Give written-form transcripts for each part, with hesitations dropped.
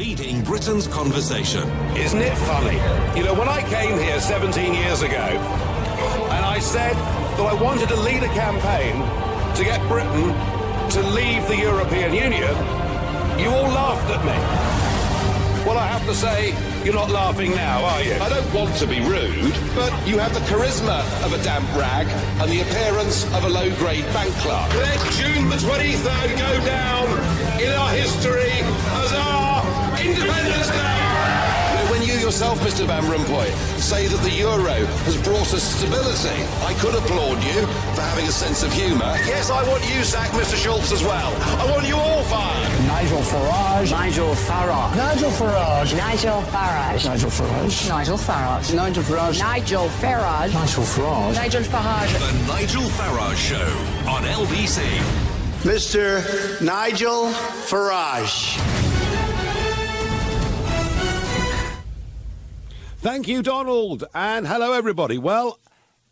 leading Britain's conversation. Isn't it funny? You know, when I came here 17 years ago, and I said that I wanted to lead a campaign to get Britain to leave the European Union, you all laughed at me. Well, I have to say, you're not laughing now, are you? I don't want to be rude, but you have the charisma of a damp rag and the appearance of a low-grade bank clerk. Let June the 23rd go down in our history as our Independence Day. When you yourself, Mr. Van Rompuy, say that the euro has brought us stability, I could applaud you for having a sense of humour. Yes, I want you sacked, Mr. Schultz, as well. I want you all fired. Nigel Farage. Nigel Farage. Nigel Farage. Nigel Farage. Nigel Farage. Nigel Farage. Nigel Farage. Nigel Farage. Nigel Farage. Nigel Farage. The Nigel Farage Show on LBC. Mr. Nigel Farage. Thank you, Donald, and hello, everybody. Well,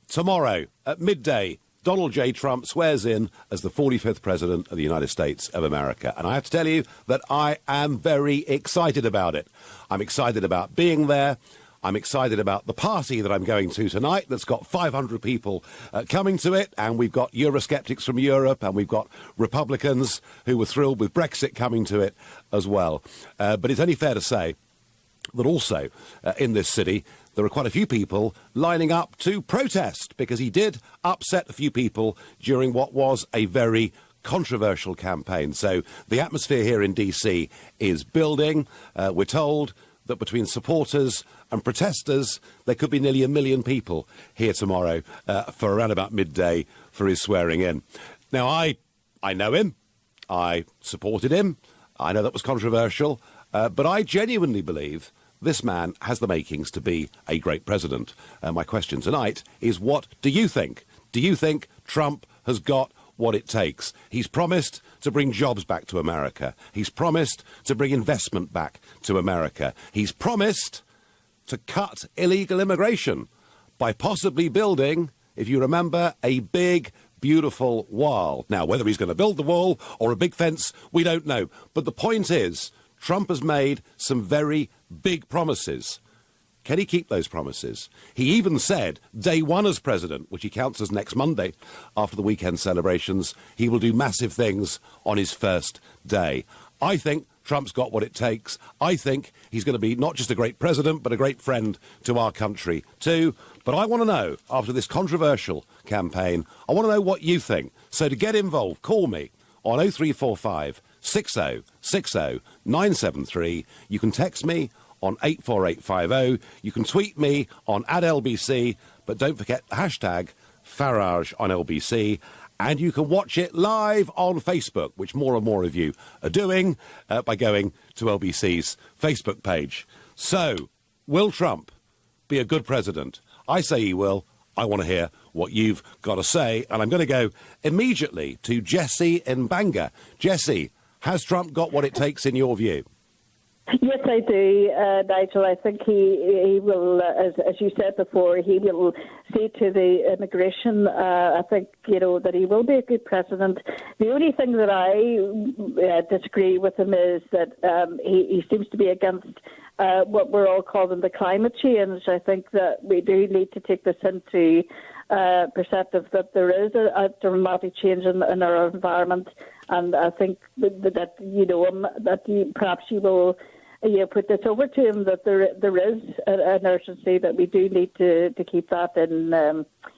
tomorrow at midday, Donald J. Trump swears in as the 45th President of the United States of America. And I have to tell you that I am very excited about it. I'm excited about being there. I'm excited about the party that I'm going to tonight that's got 500 people coming to it. And we've got Eurosceptics from Europe, and we've got Republicans who were thrilled with Brexit coming to it as well. But it's only fair to say that also in this city there are quite a few people lining up to protest, because he did upset a few people during what was a very controversial campaign. So the atmosphere here in DC is building. We're told that between supporters and protesters there could be nearly 1 million people here tomorrow for around about midday for his swearing in. Now I know him, I supported him, I know that was controversial, but I genuinely believe this man has the makings to be a great president. My question tonight is, what do you think? Do you think Trump has got what it takes? He's promised to bring jobs back to America. He's promised to bring investment back to America. He's promised to cut illegal immigration by possibly building, if you remember, a big, beautiful wall. Now, whether he's going to build the wall or a big fence, we don't know. But the point is, Trump has made some very big promises. Can he keep those promises? He even said day one as president, which he counts as next Monday after the weekend celebrations, he will do massive things on his first day. I think Trump's got what it takes. I think he's going to be not just a great president, but a great friend to our country too. But I want to know, after this controversial campaign, I want to know what you think. So to get involved, call me on 0345 60 60 973. You can text me on 84850. You can tweet me on @LBC, but don't forget the hashtag Farage on LBC. And you can watch it live on Facebook, which more and more of you are doing by going to LBC's Facebook page. So, will Trump be a good president? I say he will. I want to hear what you've got to say. And I'm going to go immediately to Jessie in Bangor. Jessie, has Trump got what it takes in your view? Yes, I do, Nigel. I think he will, as you said before, he will see to the immigration. I think, that he will be a good president. The only thing that I disagree with him is that he seems to be against what we're all calling the climate change. I think that we do need to take this into perspective that there is a dramatic change in our environment, and I think that perhaps you will put this over to him, that there is an urgency that we do need to keep that in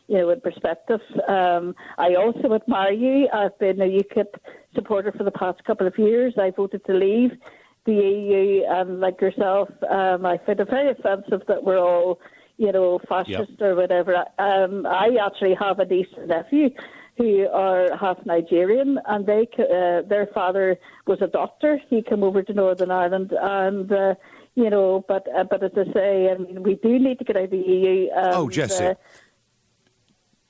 in perspective. I also admire you. I've been a UKIP supporter for the past couple of years. I voted to leave the EU, and like yourself, I find it very offensive that we're all fascist or whatever. I actually have a niece and nephew who are half Nigerian, and their father was a doctor. He came over to Northern Ireland, and but as I say, I mean, we do need to get out of the EU. And,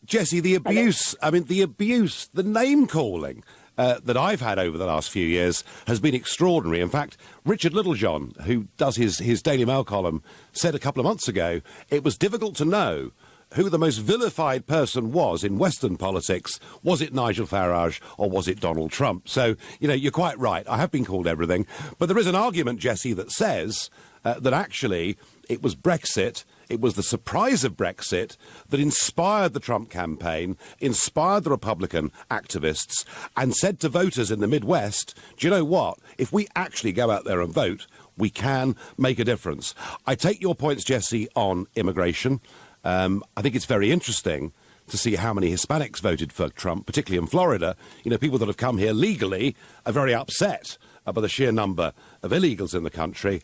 Jessie, the abuse. I mean, the abuse, the name calling that I've had over the last few years has been extraordinary. In fact, Richard Littlejohn, who does his Daily Mail column, said a couple of months ago it was difficult to know who the most vilified person was in Western politics. Was it Nigel Farage or was it Donald Trump? So, you're quite right. I have been called everything. But there is an argument, Jesse, that says that actually it was Brexit, it was the surprise of Brexit that inspired the Trump campaign, inspired the Republican activists, and said to voters in the Midwest, do you know what? If we actually go out there and vote, we can make a difference. I take your points, Jesse, on immigration. I think it's very interesting to see how many Hispanics voted for Trump, particularly in Florida. People that have come here legally are very upset by the sheer number of illegals in the country.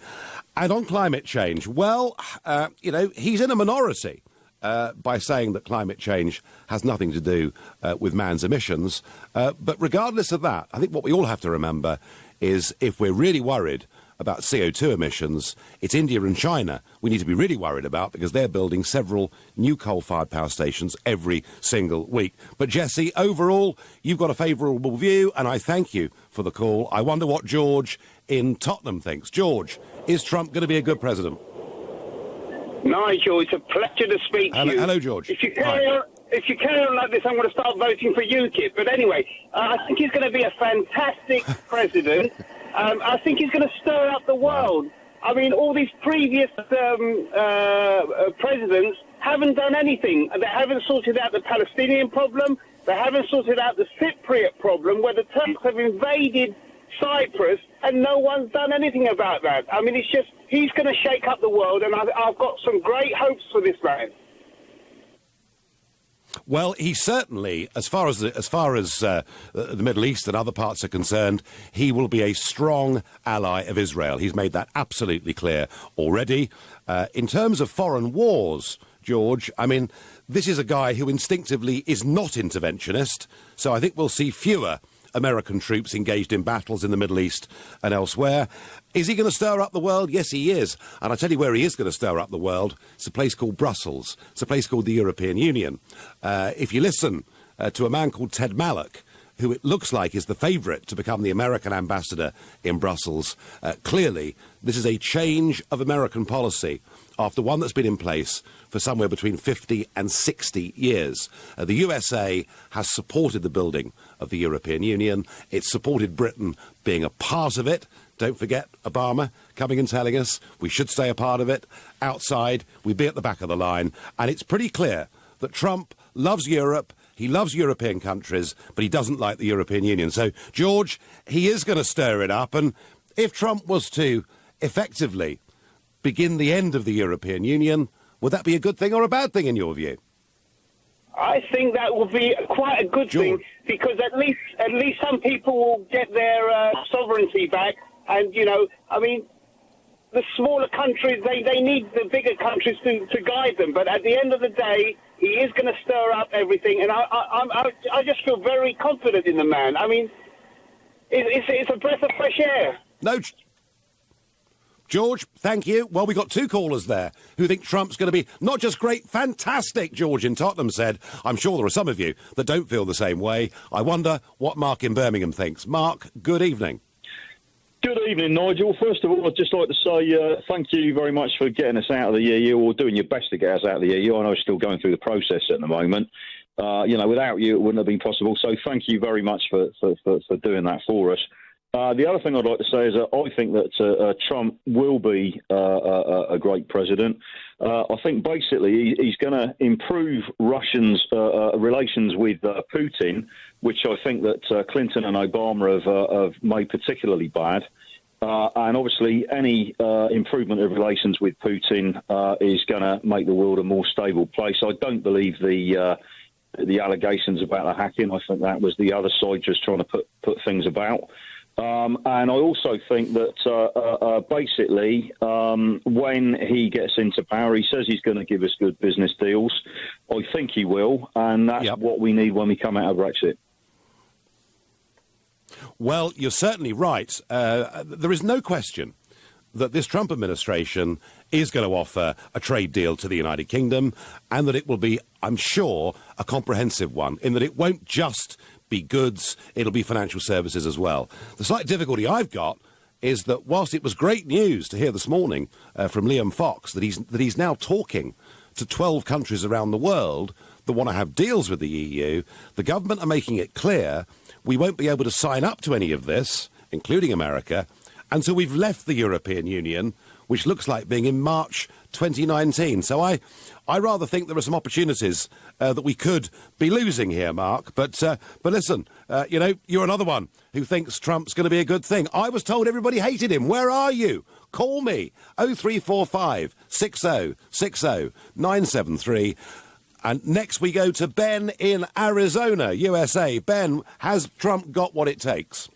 And on climate change, well, he's in a minority by saying that climate change has nothing to do with man's emissions. But regardless of that, I think what we all have to remember is if we're really worried about CO2 emissions, it's India and China we need to be really worried about because they're building several new coal-fired power stations every single week. But, Jesse, overall, you've got a favourable view, and I thank you for the call. I wonder what George in Tottenham thinks. George, is Trump going to be a good president? Nigel, it's a pleasure to speak to you. Hello, George. If you carry on like this, I'm going to start voting for UKIP. But anyway, I think he's going to be a fantastic president. I think he's going to stir up the world. I mean, all these previous presidents haven't done anything. They haven't sorted out the Palestinian problem. They haven't sorted out the Cypriot problem, where the Turks have invaded Cyprus, and no one's done anything about that. I mean, it's just, he's going to shake up the world, and I've got some great hopes for this man. Well, he certainly, as far as the Middle East and other parts are concerned, he will be a strong ally of Israel. He's made that absolutely clear already. In terms of foreign wars, George, I mean, this is a guy who instinctively is not interventionist, so I think we'll see fewer American troops engaged in battles in the Middle East and elsewhere. Is he going to stir up the world? Yes, he is. And I'll tell you where he is going to stir up the world. It's a place called Brussels. It's a place called the European Union. If you listen to a man called Ted Malloch, who it looks like is the favourite to become the American ambassador in Brussels, clearly this is a change of American policy after one that's been in place for somewhere between 50 and 60 years. The USA has supported the building of the European Union. It's supported Britain being a part of it. Don't forget Obama coming and telling us we should stay a part of it. Outside, we'd be at the back of the line. And it's pretty clear that Trump loves Europe. He loves European countries, but he doesn't like the European Union. So, George, he is going to stir it up. And if Trump was to effectively begin the end of the European Union, would that be a good thing or a bad thing in your view? I think that will be quite a good thing, because at least some people will get their sovereignty back. And, I mean, the smaller countries, they need the bigger countries to guide them. But at the end of the day, he is going to stir up everything. And I just feel very confident in the man. I mean, it's a breath of fresh air. No, George, thank you. Well, we got two callers there who think Trump's going to be not just great, fantastic, George in Tottenham said. I'm sure there are some of you that don't feel the same way. I wonder what Mark in Birmingham thinks. Mark, good evening. Good evening, Nigel. First of all, I'd just like to say thank you very much for getting us out of the EU, or doing your best to get us out of the EU. I know you're still going through the process at the moment. Without you, it wouldn't have been possible. So thank you very much for doing that for us. The other thing I'd like to say is that I think that Trump will be a great president. I think basically he's going to improve Russians' relations with Putin, which I think that Clinton and Obama have made particularly bad. And obviously any improvement of relations with Putin is going to make the world a more stable place. I don't believe the allegations about the hacking. I think that was the other side just trying to put things about. And I also think that basically when he gets into power, he says he's going to give us good business deals. I think he will, and that's what we need when we come out of Brexit. Well, you're certainly right. There is no question that this Trump administration is going to offer a trade deal to the United Kingdom, and that it will be, I'm sure, a comprehensive one, in that it won't just be goods, it'll be financial services as well. The slight difficulty I've got is that whilst it was great news to hear this morning from Liam Fox that he's now talking to 12 countries around the world that want to have deals with the EU. The government are making it clear we won't be able to sign up to any of this, including America, until we've left the European Union, which looks like being in March 2019. So I rather think there are some opportunities that we could be losing here, Mark. But listen, you're another one who thinks Trump's going to be a good thing. I was told everybody hated him. Where are you? Call me, 0345 60 60 973. And next we go to Ben in Arizona, USA. Ben, has Trump got what it takes?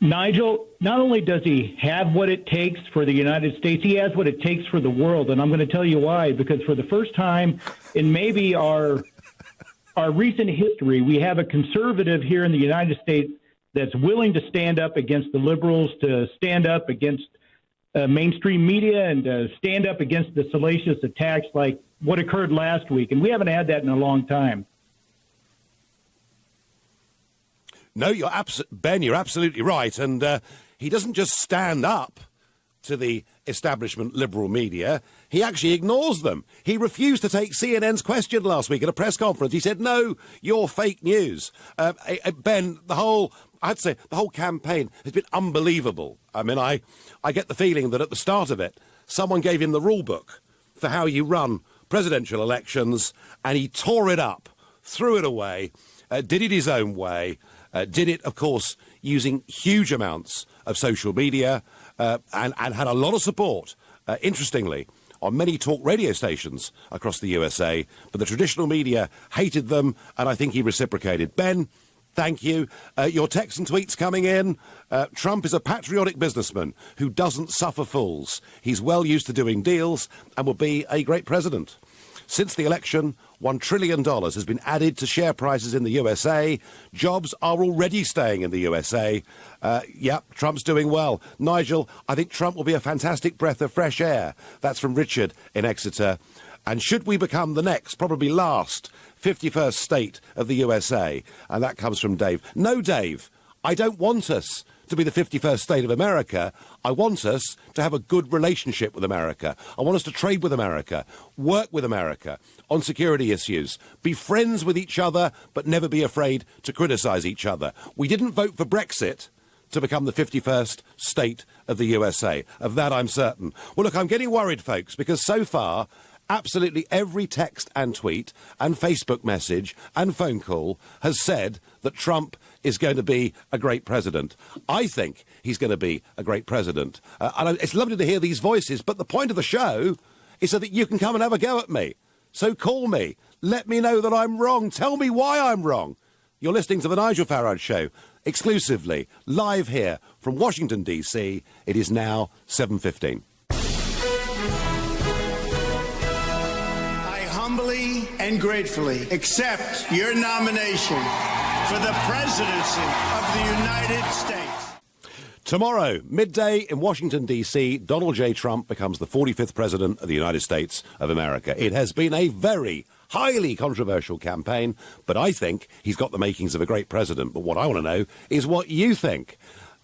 Nigel, not only does he have what it takes for the United States, he has what it takes for the world. And I'm going to tell you why. Because for the first time in maybe our recent history, we have a conservative here in the United States that's willing to stand up against the liberals, to stand up against mainstream media, and to stand up against the salacious attacks like what occurred last week. And we haven't had that in a long time. No, Ben, you're absolutely right. And he doesn't just stand up to the establishment liberal media. He actually ignores them. He refused to take CNN's question last week at a press conference. He said, no, you're fake news. Ben, the whole campaign has been unbelievable. I mean, I get the feeling that at the start of it, someone gave him the rule book for how you run presidential elections, and he tore it up, threw it away, did it his own way. Did it, of course, using huge amounts of social media and had a lot of support, interestingly, on many talk radio stations across the USA. But the traditional media hated them, and I think he reciprocated. Ben, thank you. Your texts and tweets coming in. Trump is a patriotic businessman who doesn't suffer fools. He's well used to doing deals and will be a great president. Since the election, $1 trillion has been added to share prices in the USA. Jobs are already staying in the USA. Trump's doing well. Nigel, I think Trump will be a fantastic breath of fresh air. That's from Richard in Exeter. And should we become the next, probably last, 51st state of the USA? And that comes from Dave. No, Dave, I don't want us to be the 51st state of America. I want us to have a good relationship with America. I want us to trade with America, work with America on security issues, be friends with each other, but never be afraid to criticise each other. We didn't vote for Brexit to become the 51st state of the USA. Of that, I'm certain. Well, look, I'm getting worried, folks, because so far, absolutely every text and tweet and Facebook message and phone call has said that Trump is going to be a great president. I think he's going to be a great president. And it's lovely to hear these voices, but the point of the show is so that you can come and have a go at me. So call me. Let me know that I'm wrong. Tell me why I'm wrong. You're listening to The Nigel Farage Show, exclusively, live here from Washington, D.C. It is now 7:15. Humbly and gratefully accept your nomination for the presidency of the United States. Tomorrow, midday in Washington, D.C., Donald J. Trump becomes the 45th president of the United States of America. It has been a very highly controversial campaign, but I think he's got the makings of a great president. But what I want to know is what you think.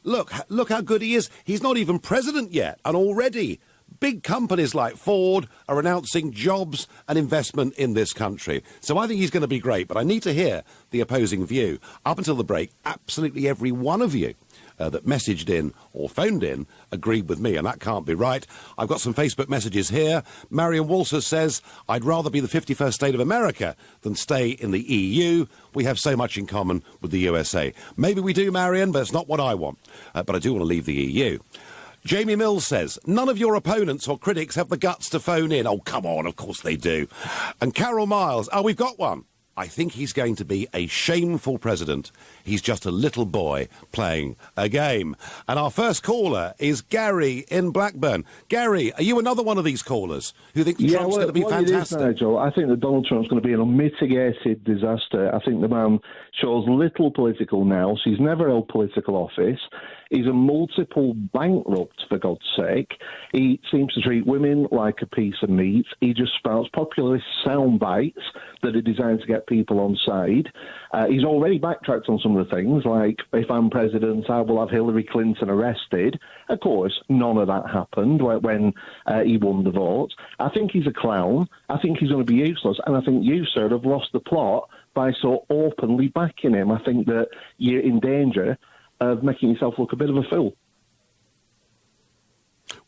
Look how good he is. He's not even president yet, and already big companies like Ford are announcing jobs and investment in this country. So I think he's going to be great, but I need to hear the opposing view. Up until the break, absolutely every one of you that messaged in or phoned in agreed with me, and that can't be right. I've got some Facebook messages here. Marion Walser says, I'd rather be the 51st state of America than stay in the EU. We have so much in common with the USA. Maybe we do, Marion, but it's not what I want. But I do want to leave the EU. Jamie Mills says, none of your opponents or critics have the guts to phone in. Oh, come on, of course they do. And Carol Miles, we've got one. I think he's going to be a shameful president. He's just a little boy playing a game. And our first caller is Gary in Blackburn. Gary, are you another one of these callers who thinks Trump's going to be fantastic? It is, Nigel. I think that Donald Trump's going to be an unmitigated disaster. I think the man shows little political nous. He's never held political office. He's a multiple bankrupt, for God's sake. He seems to treat women like a piece of meat. He just spouts populist sound bites that are designed to get people on side. He's already backtracked on some of the things, like, if I'm president, I will have Hillary Clinton arrested. Of course, none of that happened when he won the vote. I think he's a clown. I think he's going to be useless. And I think you, sir, have lost the plot by so openly backing him. I think that you're in danger of making yourself look a bit of a fool.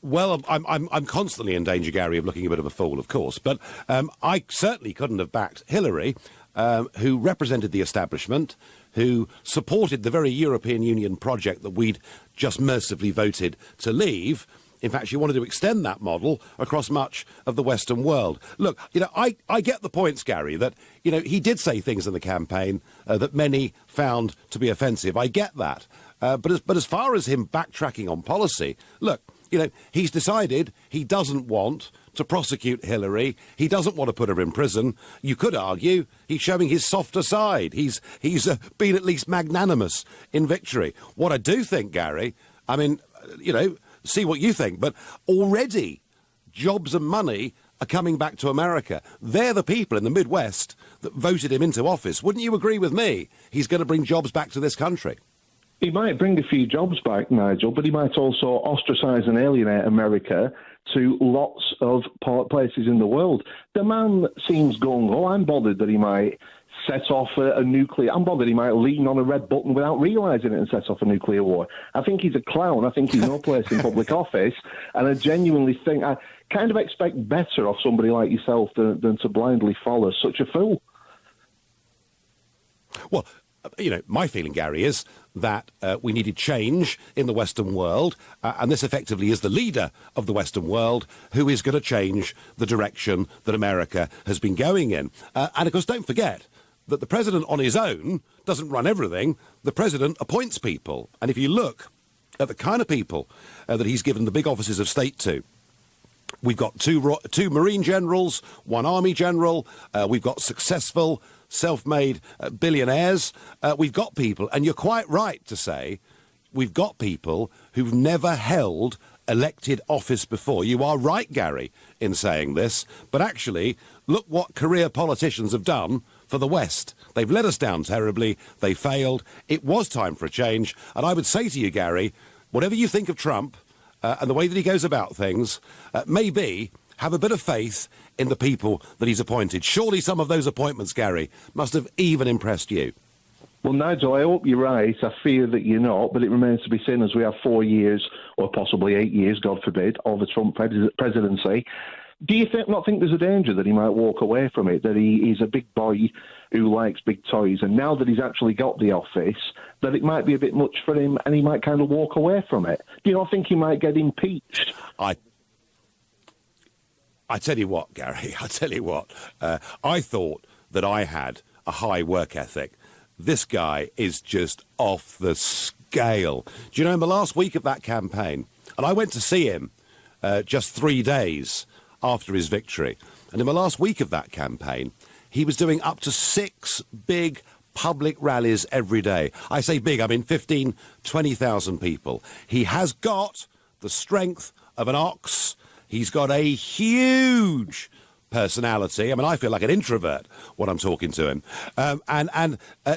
Well, I'm constantly in danger, Gary, of looking a bit of a fool, of course. But I certainly couldn't have backed Hillary, who represented the establishment, who supported the very European Union project that we'd just mercifully voted to leave. In fact, she wanted to extend that model across much of the Western world. Look, I get the points, Gary, that, he did say things in the campaign that many found to be offensive. I get that. But as far as him backtracking on policy, look, he's decided he doesn't want to prosecute Hillary. He doesn't want to put her in prison. You could argue he's showing his softer side. He's been at least magnanimous in victory. What I do think, Gary, see what you think, but already jobs and money are coming back to America. They're the people in the Midwest that voted him into office. Wouldn't you agree with me? He's going to bring jobs back to this country. He might bring a few jobs back, Nigel, but he might also ostracise and alienate America to lots of places in the world. The man seems gung-ho. I'm bothered that he might set off a nuclear... I'm bothered he might lean on a red button without realising it and set off a nuclear war. I think he's a clown. I think he's no place in public office. And I genuinely think... I kind of expect better of somebody like yourself than to blindly follow such a fool. Well, my feeling, Gary, is that we needed change in the Western world, and this effectively is the leader of the Western world who is going to change the direction that America has been going in. And, of course, don't forget that the president on his own doesn't run everything. The president appoints people. And if you look at the kind of people that he's given the big offices of state to, we've got two Marine generals, one Army general, we've got successful self-made billionaires. We've got people, and you're quite right to say, we've got people who've never held elected office before. You are right, Gary, in saying this, but actually, look what career politicians have done for the West. They've let us down terribly. They failed. It was time for a change, and I would say to you, Gary, whatever you think of Trump and the way that he goes about things, maybe have a bit of faith in the people that he's appointed. Surely some of those appointments, Gary, must have even impressed you. Well, Nigel, I hope you're right. I fear that you're not, but it remains to be seen as we have 4 years, or possibly 8 years, God forbid, of the Trump presidency. Do you not think there's a danger that he might walk away from it, that he's a big boy who likes big toys, and now that he's actually got the office, that it might be a bit much for him and he might kind of walk away from it? Do you not think he might get impeached? I tell you what, Gary, I tell you what, I thought that I had a high work ethic. This guy is just off the scale. Do you know, in the last week of that campaign, and I went to see him just 3 days after his victory, and in the last week of that campaign, he was doing up to 6 big public rallies every day. I say big, I mean 15, 20,000 people. He has got the strength of an ox. He's got a huge personality. I mean, I feel like an introvert when I'm talking to him.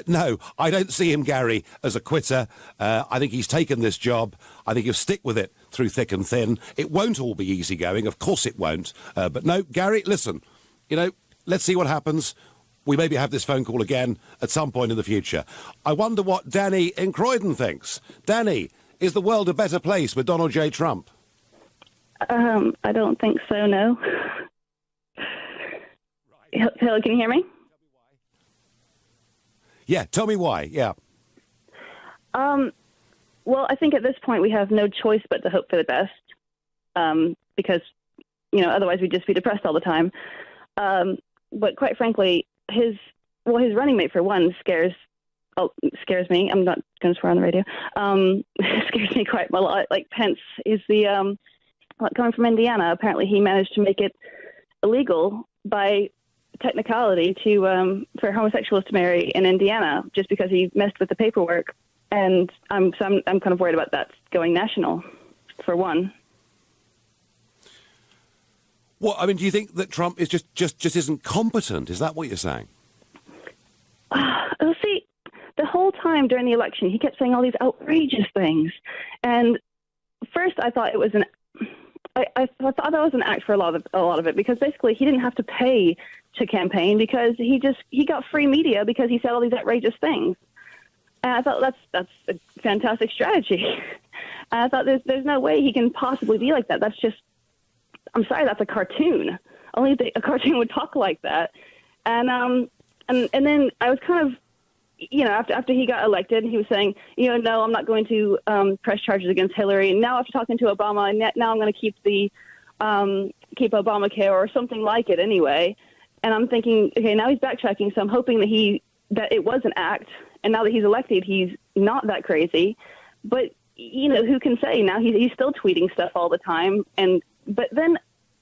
No, I don't see him, Gary, as a quitter. I think he's taken this job. I think he'll stick with it through thick and thin. It won't all be easygoing. Of course it won't. But no, Gary, listen, let's see what happens. We maybe have this phone call again at some point in the future. I wonder what Danny in Croydon thinks. Danny, is the world a better place with Donald J. Trump? I don't think so, no. Hello, can you hear me? Yeah, tell me why, yeah. Well, I think at this point we have no choice but to hope for the best, because, otherwise we'd just be depressed all the time. But quite frankly, his running mate, for one, scares me. I'm not going to swear on the radio. Scares me quite a lot. Like Pence is coming from Indiana. Apparently he managed to make it illegal by technicality for homosexuals to marry in Indiana just because he messed with the paperwork. And I'm kind of worried about that going national, for one. What, I mean, do you think that Trump is just isn't competent? Is that what you're saying? See, the whole time during the election, he kept saying all these outrageous things. And first, I thought it was I thought that was an act for a lot of it, because basically he didn't have to pay to campaign because he got free media because he said all these outrageous things. And I thought that's a fantastic strategy. And I thought there's no way he can possibly be like that. That's just, I'm sorry, that's a cartoon. Only a cartoon would talk like that. And then I was kind of, after he got elected, he was saying, no, I'm not going to press charges against Hillary. And now after talking to Obama, now I'm going to keep Obamacare or something like it anyway. And I'm thinking, okay, now he's backtracking, so I'm hoping that it was an act. And now that he's elected, he's not that crazy. But who can say? Now he's still tweeting stuff all the time. But then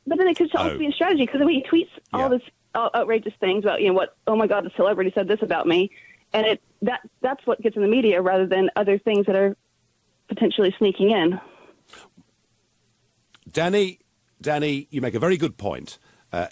it could also be a strategy, because he tweets all this outrageous things about oh my God, the celebrity said this about me, and that's what gets in the media rather than other things that are potentially sneaking in. Danny, you make a very good point.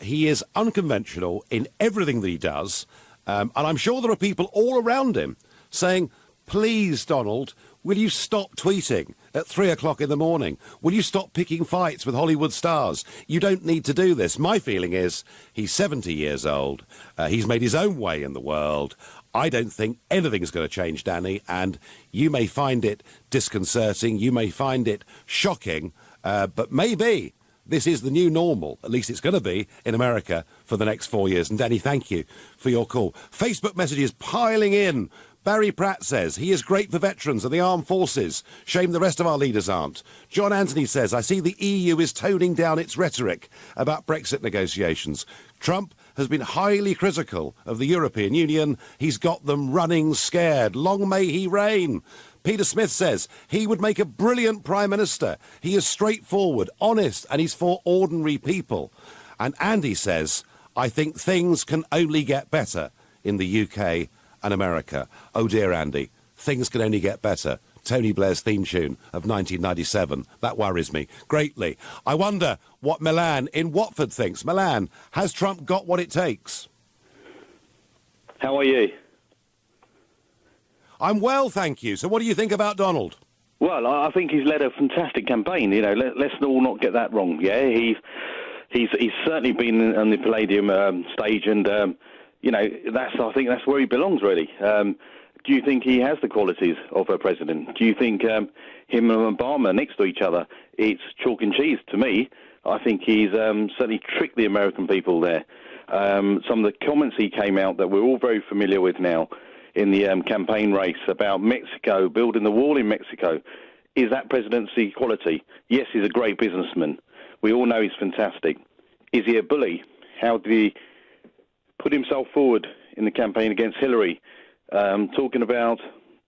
He is unconventional in everything that he does, and I'm sure there are people all around him saying, please, Donald, will you stop tweeting at 3 o'clock in the morning? Will you stop picking fights with Hollywood stars? You don't need to do this. My feeling is he's 70 years old. He's made his own way in the world. I don't think anything's going to change, Danny, and you may find it disconcerting. You may find it shocking, but maybe this is the new normal. At least it's going to be in America for the next 4 years. And Danny, thank you for your call. Facebook messages piling in. Barry Pratt says, he is great for veterans and the armed forces. Shame the rest of our leaders aren't. John Anthony says, I see the EU is toning down its rhetoric about Brexit negotiations. Trump has been highly critical of the European Union. He's got them running scared. Long may he reign. Peter Smith says, he would make a brilliant Prime Minister. He is straightforward, honest, and he's for ordinary people. And Andy says, I think things can only get better in the UK and America. Oh dear, Andy, things can only get better. Tony Blair's theme tune of 1997. That worries me greatly. I wonder what Milan in Watford thinks. Milan, has Trump got what it takes? How are you? I'm well, thank you. So what do you think about Donald? Well, I think he's led a fantastic campaign. Let's all not get that wrong. Yeah, he's certainly been on the Palladium stage, and I think that's where he belongs, really. Do you think he has the qualities of a president? Do you think him and Obama next to each other, it's chalk and cheese to me? I think he's certainly tricked the American people there. Some of the comments he came out that we're all very familiar with now in the campaign race about Mexico, building the wall in Mexico, is that presidency quality? Yes, he's a great businessman. We all know he's fantastic. Is he a bully? How did he put himself forward in the campaign against Hillary, talking about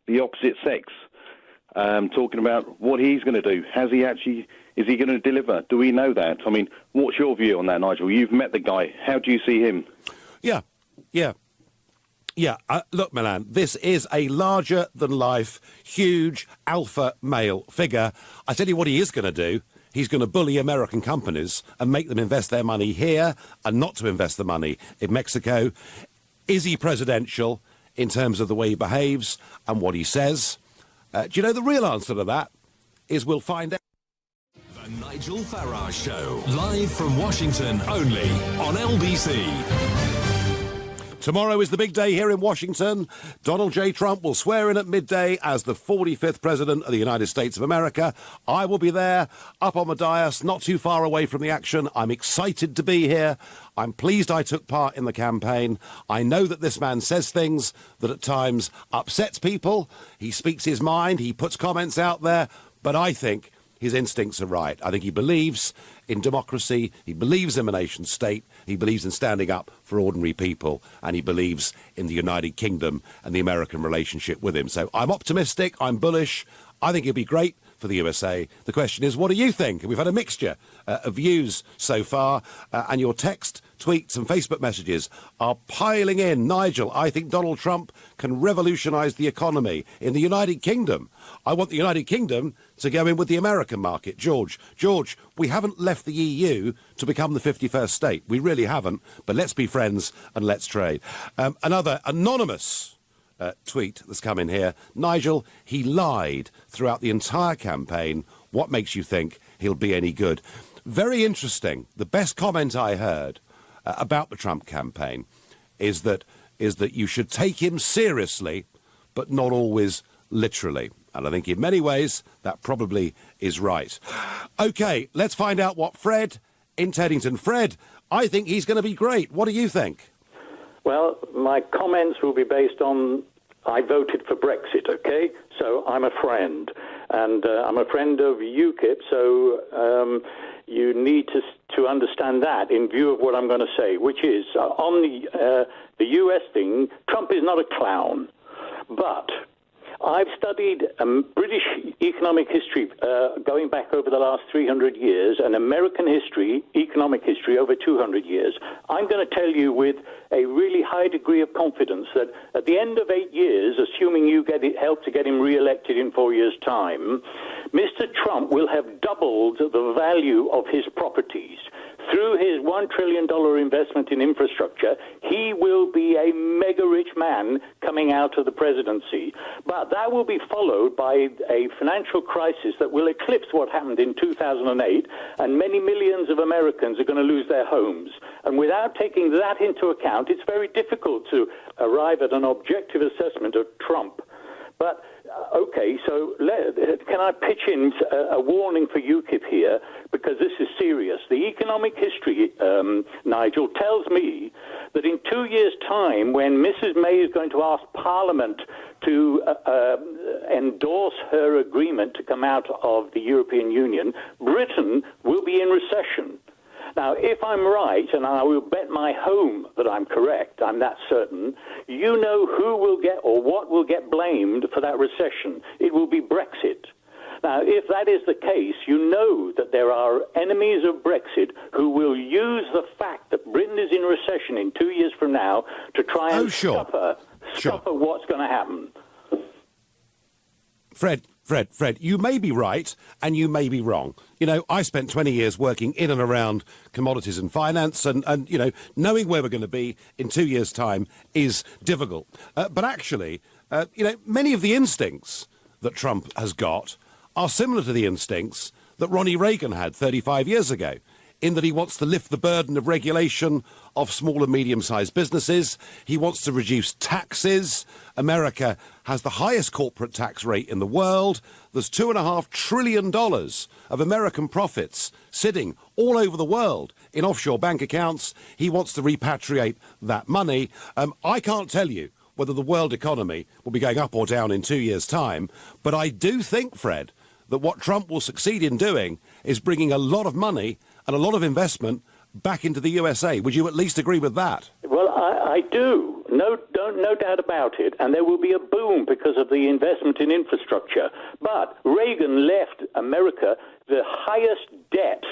the opposite sex, talking about what he's going to do? Is he going to deliver? Do we know that? I mean, what's your view on that, Nigel? You've met the guy. How do you see him? Yeah. Look, Milan, this is a larger-than-life, huge alpha male figure. I tell you what he is going to do. He's going to bully American companies and make them invest their money here and not to invest the money in Mexico. Is he presidential in terms of the way he behaves and what he says? Do you know the real answer to that is we'll find out. The Nigel Farage Show, live from Washington, only on LBC. Tomorrow is the big day here in Washington. Donald J. Trump will swear in at midday as the 45th President of the United States of America. I will be there, up on the dais, not too far away from the action. I'm excited to be here. I'm pleased I took part in the campaign. I know that this man says things that at times upsets people. He speaks his mind. He puts comments out there. But I think his instincts are right. I think he believes in democracy, he believes in a nation state, he believes in standing up for ordinary people, and he believes in the United Kingdom and the American relationship with him. So I'm optimistic, I'm bullish, I think he'll be great for the USA. The question is, what do you think? And we've had a mixture of views so far, and your text, tweets and Facebook messages are piling in. Nigel, I think Donald Trump can revolutionise the economy in the United Kingdom. I want the United Kingdom to go in with the American market. George, we haven't left the EU to become the 51st state. We really haven't, but let's be friends and let's trade. Another anonymous tweet that's come in here. Nigel, he lied throughout the entire campaign. What makes you think he'll be any good? Very interesting. The best comment I heard about the Trump campaign is that you should take him seriously, but not always literally. And I think in many ways that probably is right. OK, let's find out what Fred in Teddington. Fred, I think he's going to be great. What do you think? Well, my comments will be based on I voted for Brexit, OK? So I'm a friend. And I'm a friend of UKIP, so you need to understand that in view of what I'm going to say, which is on the US thing, Trump is not a clown. But I've studied British economic history going back over the last 300 years and American history, economic history, over 200 years. I'm going to tell you with a really high degree of confidence that at the end of 8 years, assuming you help to get him re-elected in 4 years' time, Mr. Trump will have doubled the value of his properties. Through his $1 trillion investment in infrastructure, he will be a mega-rich man coming out of the presidency. But that will be followed by a financial crisis that will eclipse what happened in 2008, and many millions of Americans are going to lose their homes. And without taking that into account, it's very difficult to arrive at an objective assessment of Trump. But, OK, so can I pitch in a warning for UKIP here? Because this is serious. The economic history, Nigel, tells me that in 2 years' time, when Mrs. May is going to ask Parliament to endorse her agreement to come out of the European Union, Britain will be in recession. Now, if I'm right, and I will bet my home that I'm correct, I'm that certain, you know who will get or what will get blamed for that recession. It will be Brexit. Now, if that is the case, you know that there are enemies of Brexit who will use the fact that Britain is in recession in 2 years from now to try and scupper what's going to happen. Fred, you may be right and you may be wrong. You know, I spent 20 years working in and around commodities and finance and you know, knowing where we're going to be in 2 years' time is difficult. But actually, you know, many of the instincts that Trump has got are similar to the instincts that Ronnie Reagan had 35 years ago, in that he wants to lift the burden of regulation of small and medium-sized businesses. He wants to reduce taxes. America has the highest corporate tax rate in the world. There's $2.5 trillion of American profits sitting all over the world in offshore bank accounts. He wants to repatriate that money. I can't tell you whether the world economy will be going up or down in 2 years' time, but I do think, Fred, that what Trump will succeed in doing is bringing a lot of money and a lot of investment back into the USA. Would you at least agree with that? Well, I do. No doubt about it. And there will be a boom because of the investment in infrastructure. But Reagan left America the highest debt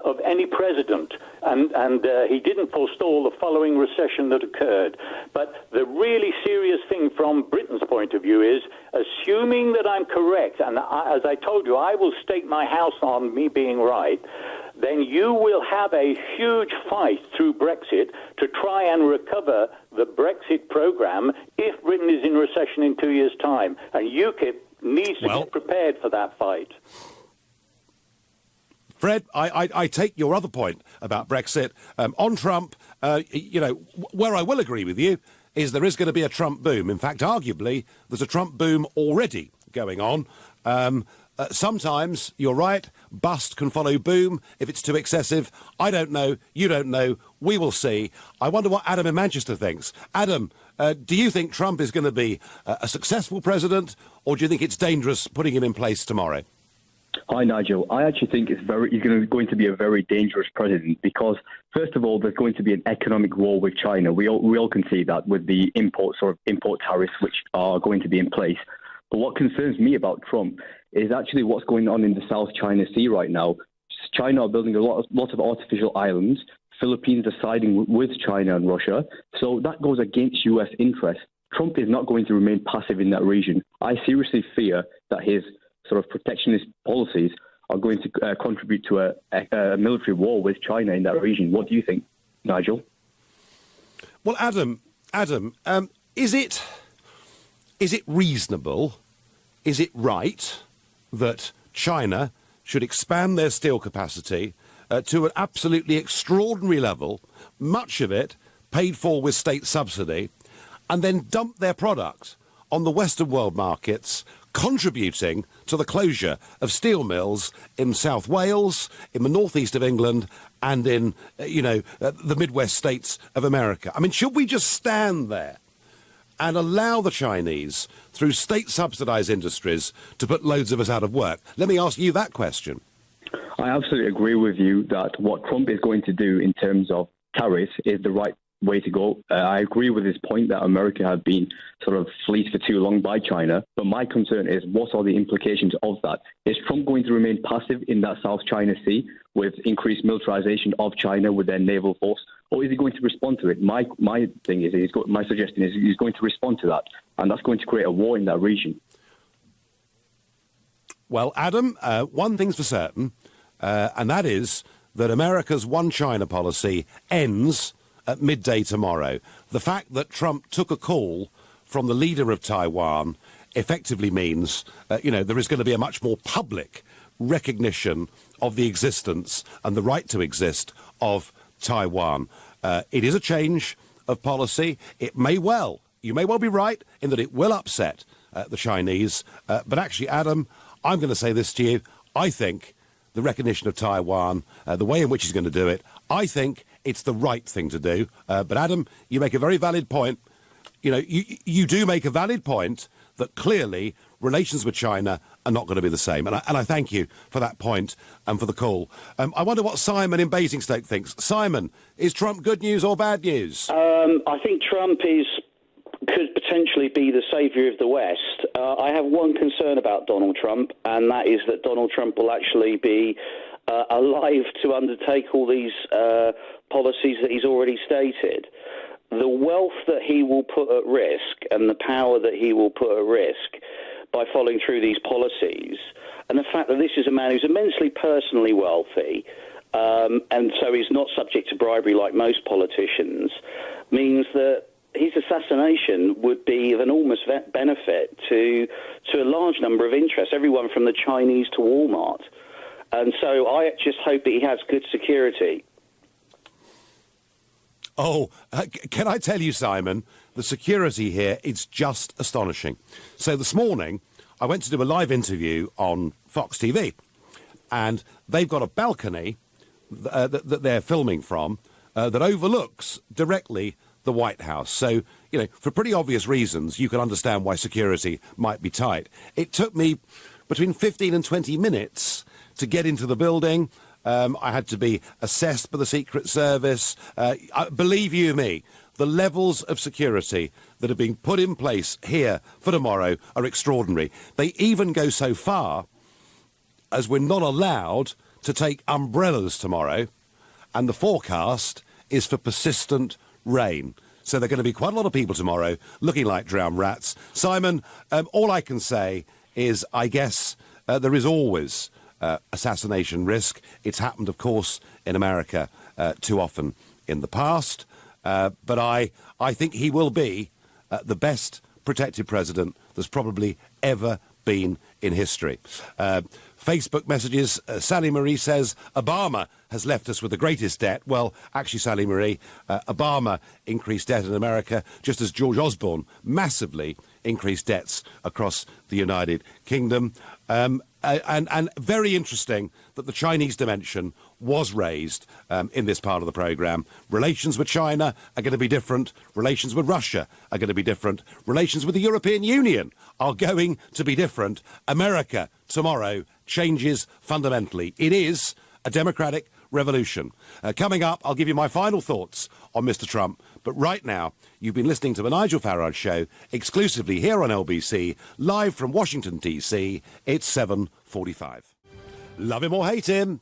of any president, and he didn't forestall the following recession that occurred. But the really serious thing from Britain's point of view is, assuming that I'm correct, and as I told you, I will stake my house on me being right, then you will have a huge fight through Brexit to try and recover the Brexit program if Britain is in recession in 2 years' time. And UKIP needs to get prepared for that fight. Fred, I take your other point about Brexit. On Trump, you know, where I will agree with you is there is going to be a Trump boom. In fact, arguably, there's a Trump boom already going on. Sometimes, you're right, bust can follow boom if it's too excessive. I don't know. You don't know. We will see. I wonder what Adam in Manchester thinks. Adam, do you think Trump is going to be a successful president, or do you think it's dangerous putting him in place tomorrow? Hi, Nigel. I actually think he's going to be a very dangerous president because, first of all, there's going to be an economic war with China. We all can see that with the import tariffs which are going to be in place. But what concerns me about Trump is actually what's going on in the South China Sea right now. China are building a lot of artificial islands. Philippines are siding with China and Russia. So that goes against U.S. interests. Trump is not going to remain passive in that region. I seriously fear that his sort of protectionist policies are going to contribute to a military war with China in that region. What do you think, Nigel? Well, Adam, is it reasonable, is it right that China should expand their steel capacity to an absolutely extraordinary level, much of it paid for with state subsidy, and then dump their product on the Western world markets, contributing to the closure of steel mills in South Wales, in the northeast of England, and in, the Midwest states of America? I mean, should we just stand there and allow the Chinese, through state-subsidised industries, to put loads of us out of work? Let me ask you that question. I absolutely agree with you that what Trump is going to do in terms of tariffs is the right way to go. I agree with his point that America had been sort of fleeced for too long by China, but my concern is what are the implications of that? Is Trump going to remain passive in that South China Sea with increased militarization of China with their naval force, or is he going to respond to it? My thing is, my suggestion is he's going to respond to that, and that's going to create a war in that region. Well, Adam, one thing's for certain, and that is that America's one China policy ends at midday tomorrow. The fact that Trump took a call from the leader of Taiwan effectively means, there is going to be a much more public recognition of the existence and the right to exist of Taiwan. It is a change of policy. You may well be right in that it will upset the Chinese. But actually, Adam, I'm going to say this to you. I think the recognition of Taiwan, the way in which he's going to do it, I think it's the right thing to do. But Adam, you make a very valid point. You do make a valid point that clearly relations with China are not going to be the same. And I thank you for that point and for the call. I wonder what Simon in Basingstoke thinks. Simon, is Trump good news or bad news? I think Trump could potentially be the saviour of the West. I have one concern about Donald Trump, and that is that Donald Trump will actually be alive to undertake all these policies that he's already stated. The wealth that he will put at risk and the power that he will put at risk by following through these policies, and the fact that this is a man who's immensely personally wealthy, and so he's not subject to bribery like most politicians, means that his assassination would be of enormous benefit to a large number of interests, everyone from the Chinese to Walmart. And so I just hope that he has good security. Oh, can I tell you, Simon, the security here is just astonishing. So this morning, I went to do a live interview on Fox TV, and they've got a balcony that they're filming from that overlooks directly the White House. So, for pretty obvious reasons, you can understand why security might be tight. It took me between 15 and 20 minutes to get into the building. I had to be assessed by the Secret Service. Believe you me, the levels of security that are being put in place here for tomorrow are extraordinary. They even go so far as we're not allowed to take umbrellas tomorrow, and the forecast is for persistent rain. So there are going to be quite a lot of people tomorrow looking like drowned rats. Simon, all I can say is I guess there is always assassination risk. It's happened, of course, in America too often in the past. But I think he will be the best protected president there's probably ever been in history. Facebook messages, Sally Marie says, Obama has left us with the greatest debt. Well, actually, Sally Marie, Obama increased debt in America, just as George Osborne massively increased debts across the United Kingdom. And very interesting that the Chinese dimension was raised in this part of the programme. Relations with China are going to be different. Relations with Russia are going to be different. Relations with the European Union are going to be different. America tomorrow changes fundamentally. It is a democratic revolution. Coming up, I'll give you my final thoughts on Mr. Trump. But right now, you've been listening to the Nigel Farage Show exclusively here on LBC, live from Washington, D.C. It's 7:45. Love him or hate him,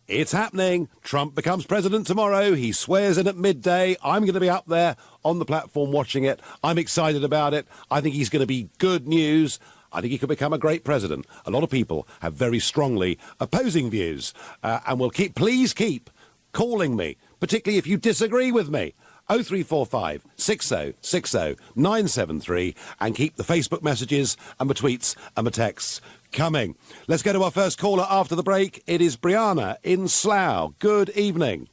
it's happening. Trump becomes president tomorrow. He swears in at midday. I'm going to be up there on the platform watching it. I'm excited about it. I think he's going to be good news. I think he could become a great president. A lot of people have very strongly opposing views. And please keep calling me, particularly if you disagree with me. 0345 6060 973, and keep the Facebook messages and the tweets and the texts coming. Let's go to our first caller after the break. It is Brianna in Slough. Good evening.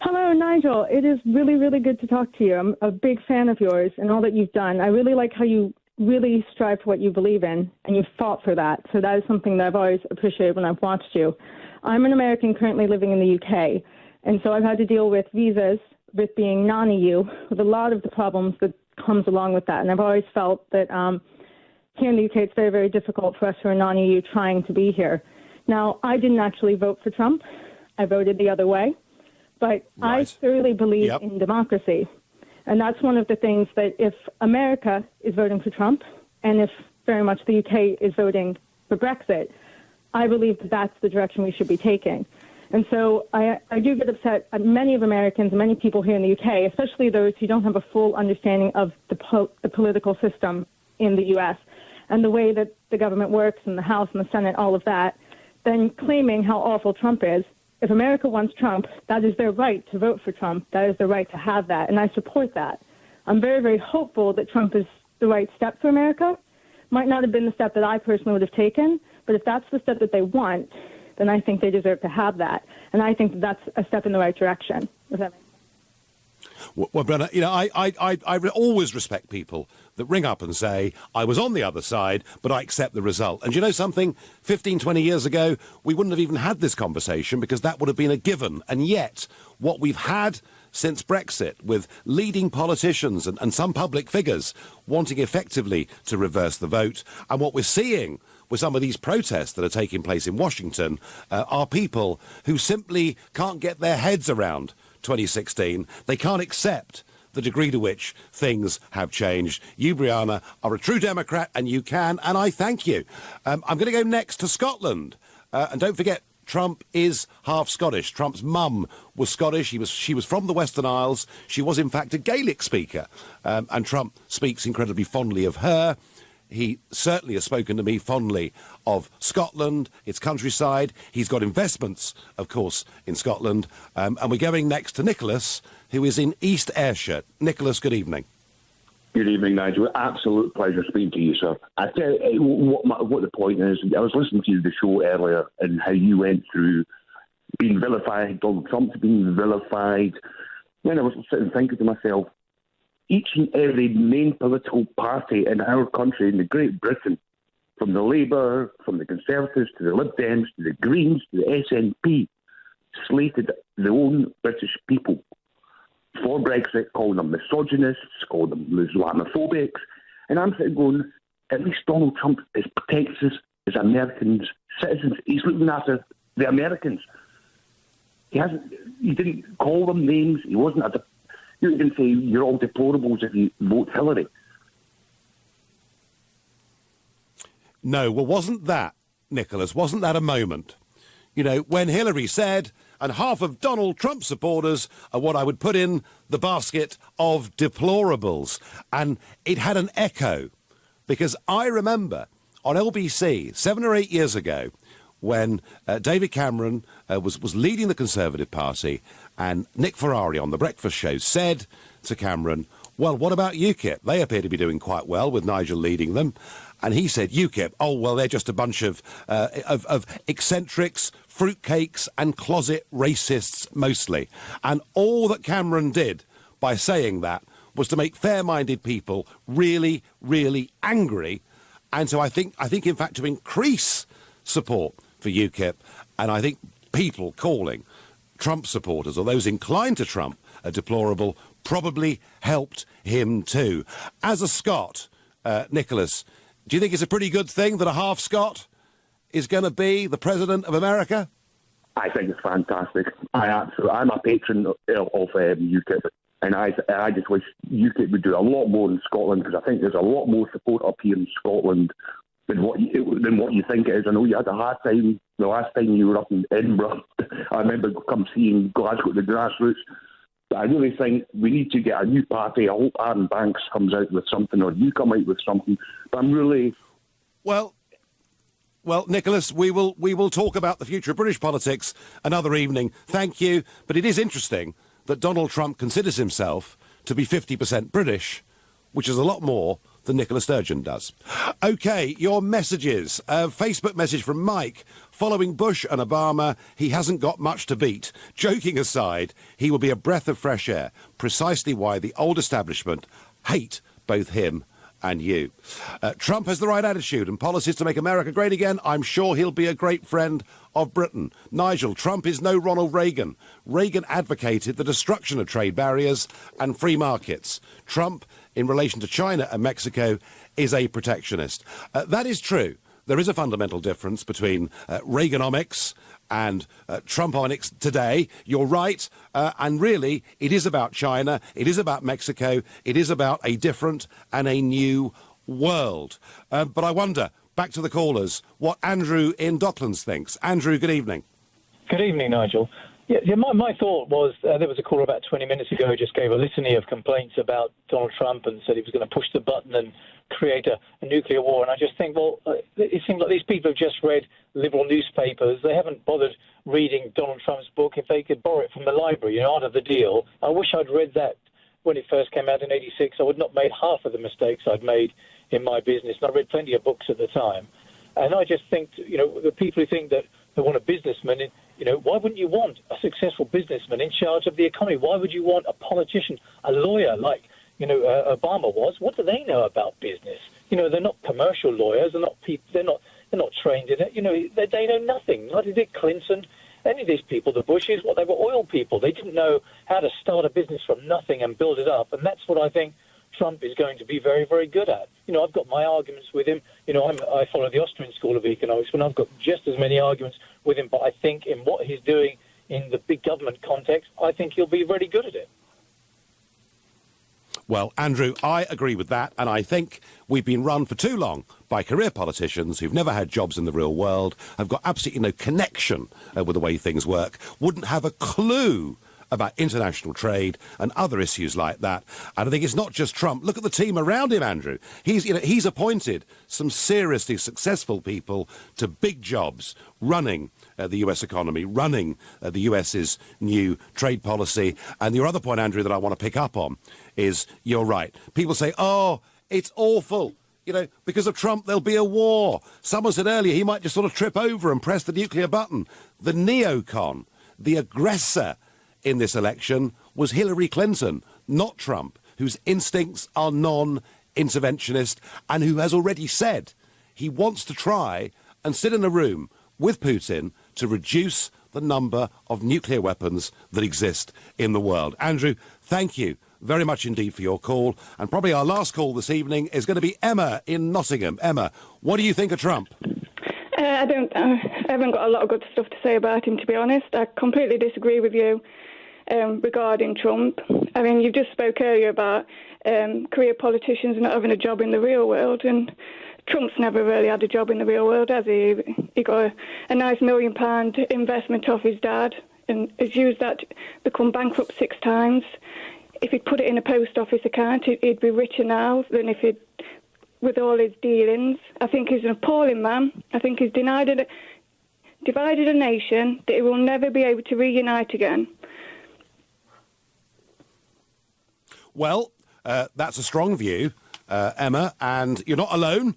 Hello, Nigel. It is really, really good to talk to you. I'm a big fan of yours and all that you've done. I really like how you really strive for what you believe in, and you've fought for that. So that is something that I've always appreciated when I've watched you. I'm an American currently living in the UK, and so I've had to deal with visas, with being non-EU, with a lot of the problems that comes along with that. And I've always felt that here in the UK it's very, very difficult for us who are non-EU trying to be here. Now, I didn't actually vote for Trump. I voted the other way. But I thoroughly believe in democracy. And that's one of the things that if America is voting for Trump, and if very much the UK is voting for Brexit, I believe that that's the direction we should be taking. And so I do get upset at many of Americans, many people here in the UK, especially those who don't have a full understanding of the political system in the US and the way that the government works and the House and the Senate, all of that, then claiming how awful Trump is. If America wants Trump, that is their right to vote for Trump. That is their right to have that, and I support that. I'm very, very hopeful that Trump is the right step for America. Might not have been the step that I personally would have taken, but if that's the step that they want, then I think they deserve to have that. And I think that's a step in the right direction. Does that make sense? Well, Brenna, you know, I always respect people that ring up and say, I was on the other side, but I accept the result. And you know something? 15, 20 years ago, we wouldn't have even had this conversation because that would have been a given. And yet, what we've had since Brexit, with leading politicians and some public figures wanting effectively to reverse the vote, and what we're seeing with some of these protests that are taking place in Washington, are people who simply can't get their heads around 2016. They can't accept the degree to which things have changed. You, Brianna, are a true Democrat, and you can, and I thank you. I'm going to go next to Scotland. And don't forget, Trump is half Scottish. Trump's mum was Scottish. She was from the Western Isles. She was, in fact, a Gaelic speaker. And Trump speaks incredibly fondly of her. He certainly has spoken to me fondly of Scotland, its countryside. He's got investments, of course, in Scotland. And we're going next to Nicholas, who is in East Ayrshire. Nicholas, good evening. Good evening, Nigel. Absolute pleasure speaking to you, sir. I tell you what the point is. I was listening to the show earlier and how you went through being vilified, Donald Trump's being vilified. Then I was sitting thinking to myself, each and every main political party in our country, in the Great Britain, from the Labour, from the Conservatives, to the Lib Dems, to the Greens, to the SNP, slated their own British people for Brexit, calling them misogynists, calling them Islamophobics. And I'm sitting going, at least Donald Trump protects us as Americans, citizens. He's looking after the Americans. He didn't call them names. He wasn't you can say you're all deplorables if you vote Hillary. No, well, wasn't that, Nicholas, wasn't that a moment? You know, when Hillary said, and half of Donald Trump supporters are what I would put in the basket of deplorables. And it had an echo, because I remember on LBC 7 or 8 years ago, when David Cameron was leading the Conservative Party, and Nick Ferrari on The Breakfast Show said to Cameron, well, what about UKIP? They appear to be doing quite well with Nigel leading them. And he said, UKIP, oh, well, they're just a bunch of eccentrics, fruitcakes and closet racists mostly. And all that Cameron did by saying that was to make fair-minded people really, really angry. And so I think, in fact, to increase support for UKIP, and I think people calling Trump supporters or those inclined to Trump a deplorable probably helped him too. As a Scot, Nicholas, do you think it's a pretty good thing that a half Scot is going to be the President of America? I think it's fantastic. I'm a patron of UKIP. And I just wish UKIP would do a lot more in Scotland, because I think there's a lot more support up here in Scotland than what you think it is. I know you had a hard time the last time you were up in Edinburgh. I remember seeing Glasgow at the grassroots. But I really think we need to get a new party. I hope Aaron Banks comes out with something, or you come out with something. But I'm really... Well, Nicholas, we will talk about the future of British politics another evening. Thank you. But it is interesting that Donald Trump considers himself to be 50% British, which is a lot more than Nicola Sturgeon does. OK, your messages. Facebook message from Mike. Following Bush and Obama, he hasn't got much to beat. Joking aside, he will be a breath of fresh air, precisely why the old establishment hate both him and you. Trump has the right attitude and policies to make America great again. I'm sure he'll be a great friend of Britain. Nigel, Trump is no Ronald Reagan. Reagan advocated the destruction of trade barriers and free markets. Trump, in relation to China and Mexico, is a protectionist. That is true. There is a fundamental difference between Reaganomics and Trumponomics today. You're right. And really, it is about China. It is about Mexico. It is about a different and a new world. But I wonder, back to the callers, what Andrew in Docklands thinks. Andrew, good evening. Good evening, Nigel. Yeah, my thought was there was a caller about 20 minutes ago who just gave a litany of complaints about Donald Trump and said he was going to push the button and create a nuclear war. And I just think, well, it seems like these people have just read liberal newspapers. They haven't bothered reading Donald Trump's book. If they could borrow it from the library, Art of the Deal. I wish I'd read that when it first came out in '86. I would not have made half of the mistakes I'd made in my business. And I read plenty of books at the time. And I just think, the people who think that they want a businessman, why wouldn't you want a successful businessman in charge of the economy? Why would you want a politician, a lawyer like, Obama was? What do they know about business? They're not commercial lawyers. They're not people. They're not trained in it. They know nothing. Neither did Clinton. Any of these people, the Bushes, they were oil people. They didn't know how to start a business from nothing and build it up. And that's what I think Trump is going to be very, very good at. I've got my arguments with him. I follow the Austrian School of Economics, and I've got just as many arguments with him. But I think in what he's doing in the big government context, I think he'll be very good at it. Well, Andrew, I agree with that, and I think we've been run for too long by career politicians who've never had jobs in the real world, have got absolutely no connection with the way things work, wouldn't have a clue about international trade and other issues like that. And I think it's not just Trump. Look at the team around him, Andrew. He's appointed some seriously successful people to big jobs running the US economy, running the US's new trade policy. And your other point, Andrew, that I want to pick up on is you're right. People say, oh, it's awful. Because of Trump, there'll be a war. Someone said earlier he might just sort of trip over and press the nuclear button. The neocon, the aggressor in this election was Hillary Clinton, not Trump, whose instincts are non-interventionist and who has already said he wants to try and sit in a room with Putin to reduce the number of nuclear weapons that exist in the world. Andrew, thank you very much indeed for your call. And probably our last call this evening is going to be Emma in Nottingham. Emma, what do you think of Trump? I haven't got a lot of good stuff to say about him, to be honest. I completely disagree with you regarding Trump. I mean, you just spoke earlier about career politicians not having a job in the real world, and Trump's never really had a job in the real world, has he? He got a nice £1 million investment off his dad and has used that to become bankrupt 6 times. If he'd put it in a post office account, he'd be richer now than if he'd, with all his dealings. I think he's an appalling man. I think he's divided a nation that he will never be able to reunite again. Well, that's a strong view, Emma, and you're not alone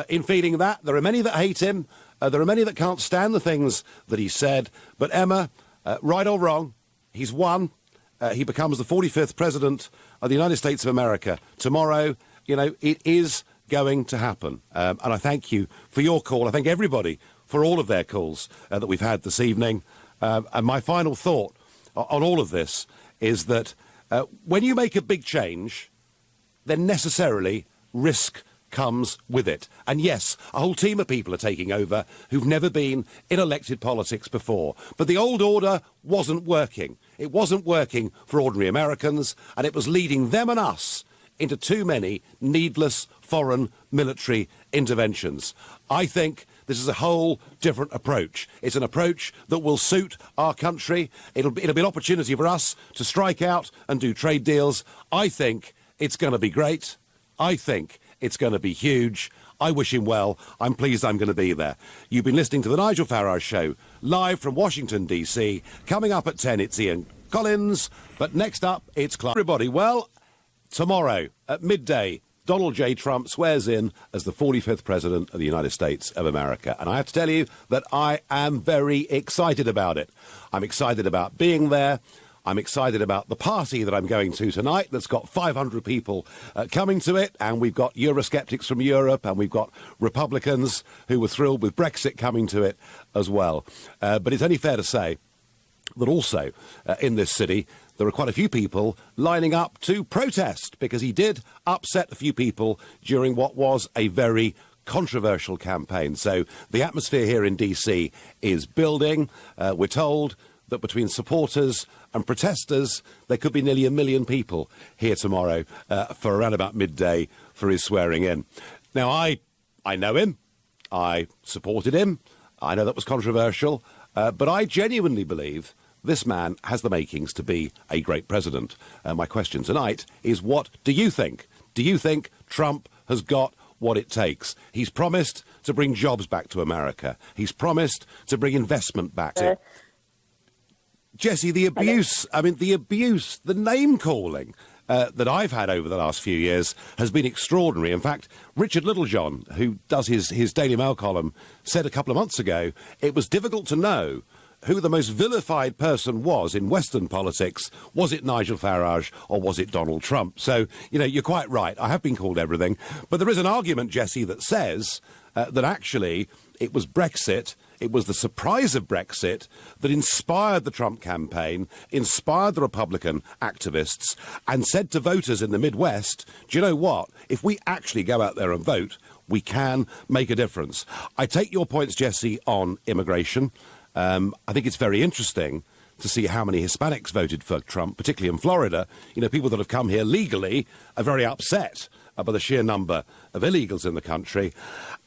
in feeling that. There are many that hate him. There are many that can't stand the things that he said. But Emma, right or wrong, he's won. He becomes the 45th president of the United States of America tomorrow. It is going to happen. And I thank you for your call. I thank everybody for all of their calls that we've had this evening. And my final thought on all of this is that when you make a big change, then necessarily risk comes with it. And yes, a whole team of people are taking over who've never been in elected politics before. But the old order wasn't working. It wasn't working for ordinary Americans, and it was leading them and us into too many needless foreign military interventions. I think this is a whole different approach. It's an approach that will suit our country. It'll be an opportunity for us to strike out and do trade deals. I think it's going to be great. I think it's going to be huge. I wish him well. I'm pleased I'm going to be there. You've been listening to the Nigel Farage Show, live from Washington, D.C. Coming up at 10, it's Ian Collins. But next up, it's Clive. Everybody, well, tomorrow at midday, Donald J. Trump swears in as the 45th President of the United States of America. And I have to tell you that I am very excited about it. I'm excited about being there. I'm excited about the party that I'm going to tonight that's got 500 people coming to it. And we've got Eurosceptics from Europe, and we've got Republicans who were thrilled with Brexit coming to it as well. But it's only fair to say that also in this city, there are quite a few people lining up to protest, because he did upset a few people during what was a very controversial campaign. So the atmosphere here in DC is building. We're told that between supporters and protesters, there could be nearly 1 million people here tomorrow for around about midday for his swearing in. Now, I know him. I supported him. I know that was controversial. But I genuinely believe this man has the makings to be a great president. My question tonight is, what do you think? Do you think Trump has got what it takes? He's promised to bring jobs back to America. He's promised to bring investment back to... Jesse, the abuse, the name-calling that I've had over the last few years has been extraordinary. In fact, Richard Littlejohn, who does his Daily Mail column, said a couple of months ago it was difficult to know who the most vilified person was in Western politics. Was it Nigel Farage or was it Donald Trump? So, you're quite right. I have been called everything. But there is an argument, Jesse, that says that actually it was Brexit, it was the surprise of Brexit that inspired the Trump campaign, inspired the Republican activists, and said to voters in the Midwest, do you know what? If we actually go out there and vote, we can make a difference. I take your points, Jesse, on immigration. I think it's very interesting to see how many Hispanics voted for Trump, particularly in Florida. People that have come here legally are very upset by the sheer number of illegals in the country.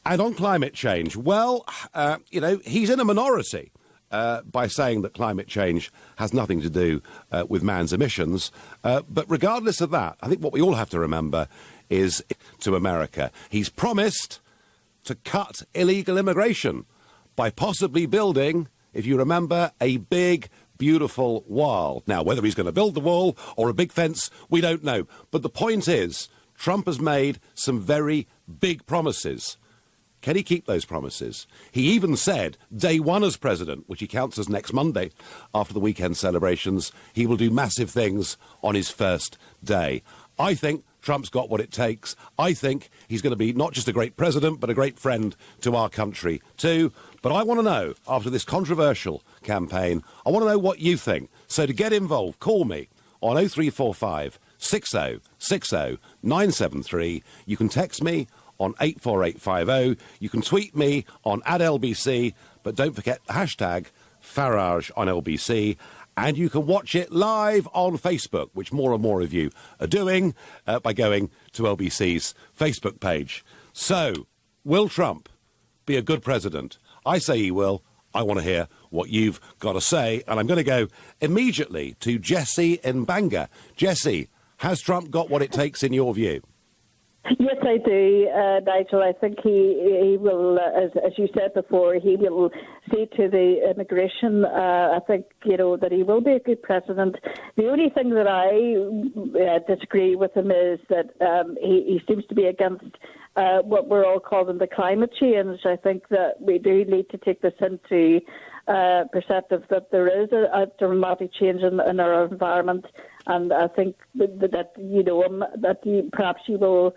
And on climate change, well, he's in a minority by saying that climate change has nothing to do with man's emissions. But regardless of that, I think what we all have to remember is to America. He's promised to cut illegal immigration by possibly building, if you remember, a big, beautiful wall. Now, whether he's going to build the wall or a big fence, we don't know. But the point is, Trump has made some very big promises. Can he keep those promises? He even said, day one as president, which he counts as next Monday, after the weekend celebrations, he will do massive things on his first day. I think Trump's got what it takes. I think he's going to be not just a great president, but a great friend to our country too. But I want to know, after this controversial campaign, I want to know what you think. So to get involved, call me on 0345 60 60 973. You can text me on 84850. You can tweet me on @LBC, but don't forget the hashtag Farage on LBC. And you can watch it live on Facebook, which more and more of you are doing by going to LBC's Facebook page. So, will Trump be a good president? I say he will. I want to hear what you've got to say. And I'm going to go immediately to Jesse in Bangor. Jesse, has Trump got what it takes in your view? Yes, I do, Nigel. I think he will, as you said before, he will see to the immigration. I think, that he will be a good president. The only thing that I disagree with him is that he seems to be against what we're all calling the climate change. I think that we do need to take this into perspective that there is a dramatic change in our environment, and I think that perhaps you will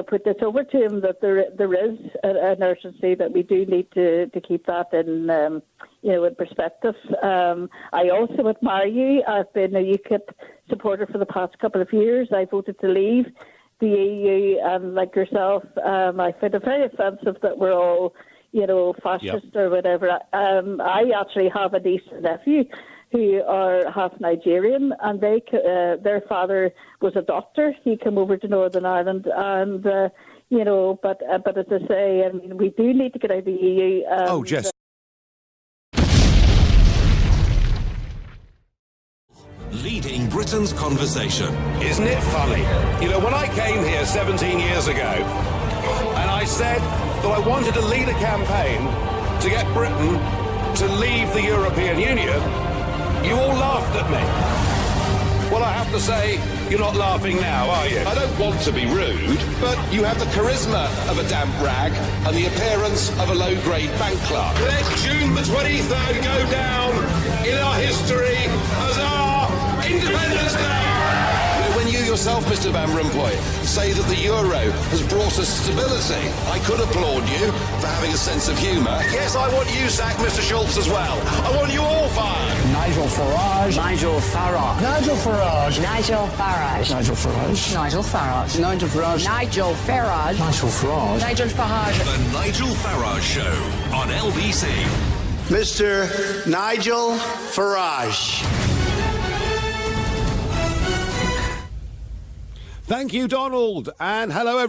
put this over to him, that there is an urgency that we do need to keep that in perspective. I also admire you. I've been a UKIP supporter for the past couple of years. I voted to leave the EU, and like yourself, I find it very offensive that we're all, fascist or whatever. I actually have a niece and nephew who are half Nigerian, and their father was a doctor. He came over to Northern Ireland, and but as I say, I mean, we do need to get out of the EU. Jess. Leading Britain's conversation. Isn't it funny? When I came here 17 years ago, and I said that I wanted to lead a campaign to get Britain to leave the European Union, you all laughed at me. Well, I have to say, you're not laughing now, are you? I don't want to be rude, but you have the charisma of a damp rag and the appearance of a low-grade bank clerk. Let June the 23rd go down in our history as our Independence Day! When you yourself, Mr. Van Rompuy, say that the euro has brought us stability, I could applaud you for having a sense of humour. Yes, I want you sacked, Mr. Schultz, as well. I want you all fired. Nigel Farage. Nigel Farage. Nigel Farage. Nigel Farage. Nigel Farage. Nigel Farage. Nigel Farage. Nigel Farage. Nigel Farage. Nigel Farage. The Nigel Farage Show on LBC. Mr. Nigel Farage. Thank you, Donald, and hello, everyone.